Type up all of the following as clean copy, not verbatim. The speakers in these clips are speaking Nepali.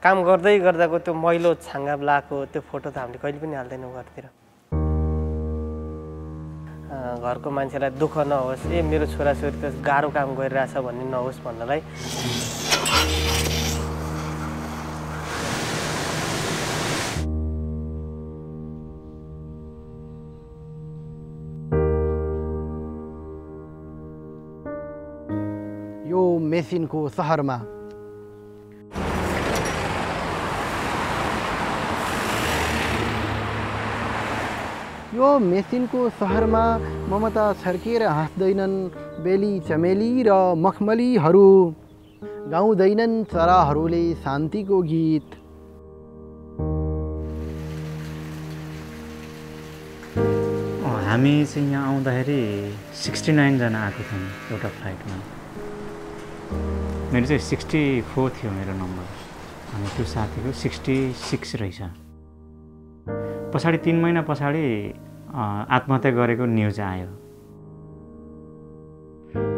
काम गर्दै गर्दाको त्यो मैलो छाङ्गा लाएको त्यो फोटो त हामीले कहिले पनि हाल्दैनौँ घरतिर। घरको मान्छेलाई दुःख नहोस्, मेरो छोराछोरी त गाह्रो काम गरिरहेछ भन्ने नहोस् भन्नलाई यो मेसिनको सहरमा ममता छर्केर हाँस्दैनन् बेली चमेली र मखमलीहरू, गाउँदैनन् चराहरूले शान्तिको गीत। हामी चाहिँ यहाँ आउँदाखेरि 69 जना आएको थियौँ एउटा फ्लाइटमा। मेरो चाहिँ 64 थियो मेरो नम्बर, अनि त्यो साथीको 66 रहेछ। पछाडि 3 महिना पछाडि आत्महत्या गरेको न्युज आयो।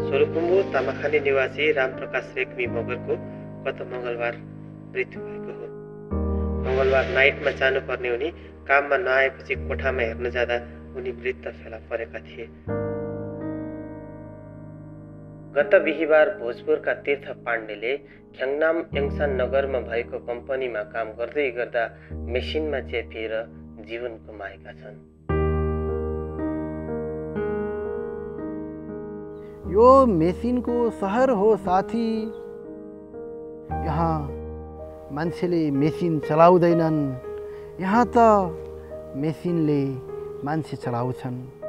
सोलुखुम्बु तामाखानी निवासी रामप्रकाश रेग्मी मगरको गत मङ्गलबार मृत्यु भएको हो। मङ्गलबार नाइटमा जानुपर्ने उनी काममा नआएपछि कोठामा हेर्न जाँदा उनी मृत फेला परेका थिए। गत बिहीबार भोजपुरका तीर्थ पाण्डेले ख्याङ्नाम यङसान नगरमा भएको कम्पनीमा काम गर्दै गर्दा मेसिनमा चेपिएर जीवन गुमाएका छन्। यो मेसिनको सहर हो साथी, यहाँ मान्छेले मेसिन चलाउँदैनन्, यहाँ त मेसिनले मान्छे चलाउँछन्।